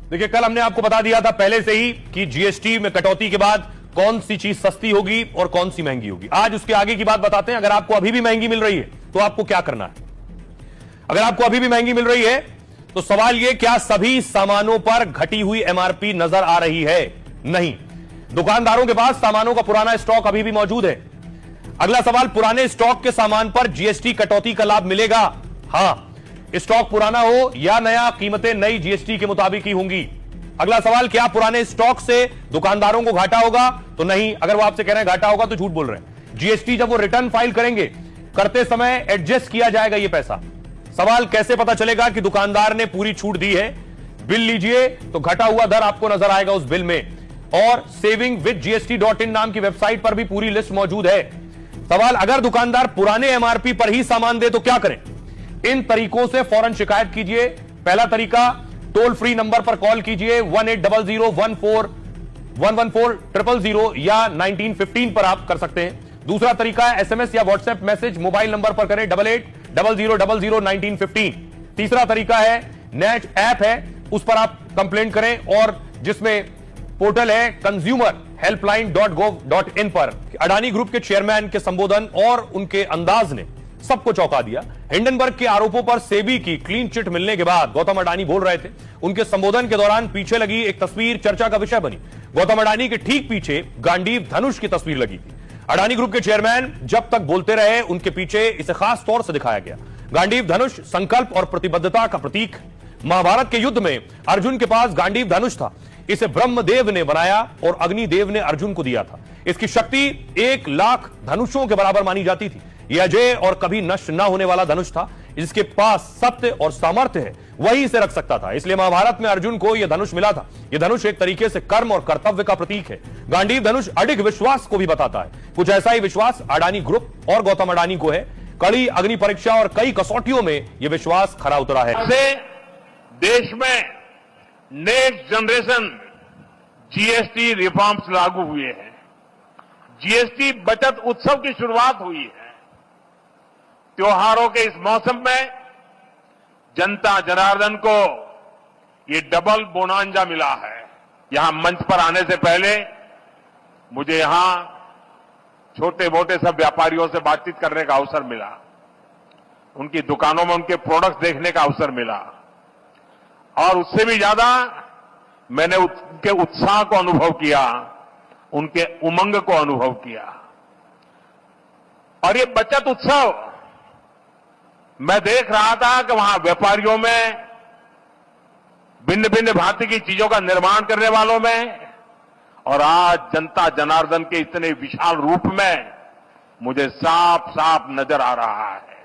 देखिए, कल हमने आपको बता दिया था पहले से ही कि जीएसटी में कटौती के बाद कौन सी चीज सस्ती होगी और कौन सी महंगी होगी। आज उसके आगे की बात बताते हैं। अगर आपको अभी भी महंगी मिल रही है तो आपको क्या करना है? अगर आपको अभी भी महंगी मिल रही है तो सवाल यह, क्या सभी सामानों पर घटी हुई एमआरपी नजर आ रही है? नहीं। दुकानदारों के पास सामानों का पुराना स्टॉक अभी भी मौजूद है। अगला सवाल, पुराने स्टॉक के सामान पर जीएसटी कटौती का लाभ मिलेगा? हां, स्टॉक पुराना हो या नया, कीमतें नई जीएसटी के मुताबिक ही होंगी। अगला सवाल, क्या पुराने स्टॉक से दुकानदारों को घाटा होगा? तो नहीं। अगर वो आपसे कह रहे हैं घाटा होगा तो झूठ बोल रहे हैं। जीएसटी जब वो रिटर्न फाइल करेंगे, करते समय एडजस्ट किया जाएगा ये पैसा। सवाल, कैसे पता चलेगा कि दुकानदार ने पूरी छूट दी है? बिल लीजिए तो घटा हुआ दर आपको नजर आएगा उस बिल में, और savingwithgst.in नाम की वेबसाइट पर भी पूरी लिस्ट मौजूद है। सवाल, अगर दुकानदार पुराने एमआरपी पर ही सामान दे तो क्या करें? इन तरीकों से फौरन शिकायत कीजिए। पहला तरीका, टोल फ्री नंबर पर कॉल कीजिए 1800-114-114-000 या 1915 पर आप कर सकते हैं। दूसरा तरीका है एसएमएस या व्हाट्सएप मैसेज मोबाइल नंबर पर करें 8800001915। तीसरा तरीका है नेट ऐप है, उस पर आप कंप्लेंट करें, और जिसमें पोर्टल है consumerhelpline.gov.in पर। अडानी ग्रुप के चेयरमैन के संबोधन और उनके अंदाज ने सबको चौंका दिया। हिंडनबर्ग के आरोपों पर सेबी की क्लीन चिट मिलने के बाद गौतम अडानी बोल रहे थे। उनके संबोधन के दौरान पीछे लगी एक तस्वीर चर्चा का विषय बनी। गौतम अडानी के ठीक पीछे गांडीव धनुष की तस्वीर लगी थी। अडानी ग्रुप के चेयरमैन जब तक बोलते रहे, उनके पीछे इसे खास तौर से दिखाया गया। गांडीव धनुष संकल्प और प्रतिबद्धता का प्रतीक। महाभारत के युद्ध में अर्जुन के पास गांडीव धनुष था। इसे ब्रह्मदेव ने बनाया और अग्निदेव ने अर्जुन को दिया था। इसकी शक्ति 1,00,000 धनुषों के बराबर मानी जाती थी। यह अजय और कभी नष्ट न होने वाला धनुष था। जिसके पास सत्य और सामर्थ्य है वही इसे रख सकता था। इसलिए महाभारत में अर्जुन को यह धनुष मिला था। यह धनुष एक तरीके से कर्म और कर्तव्य का प्रतीक है। गांडीव धनुष अडिग विश्वास को भी बताता है। कुछ ऐसा ही विश्वास अडानी ग्रुप और गौतम अडानी को है। कड़ी अग्नि परीक्षा और कई कसौटियों में यह विश्वास खरा उतरा है। देश में नेक्स्ट जनरेशन जीएसटी रिफॉर्म्स लागू हुए हैं। जीएसटी बचत उत्सव की शुरुआत हुई है। त्योहारों के इस मौसम में जनता जनार्दन को ये डबल बोनांजा मिला है। यहां मंच पर आने से पहले मुझे यहां छोटे मोटे सब व्यापारियों से बातचीत करने का अवसर मिला। उनकी दुकानों में उनके प्रोडक्ट्स देखने का अवसर मिला, और उससे भी ज्यादा मैंने उनके उत्साह को अनुभव किया, उनके उमंग को अनुभव किया। और ये बचत उत्सव मैं देख रहा था कि वहां व्यापारियों में, भिन्न भिन्न भांति की चीजों का निर्माण करने वालों में, और आज जनता जनार्दन के इतने विशाल रूप में मुझे साफ साफ नजर आ रहा है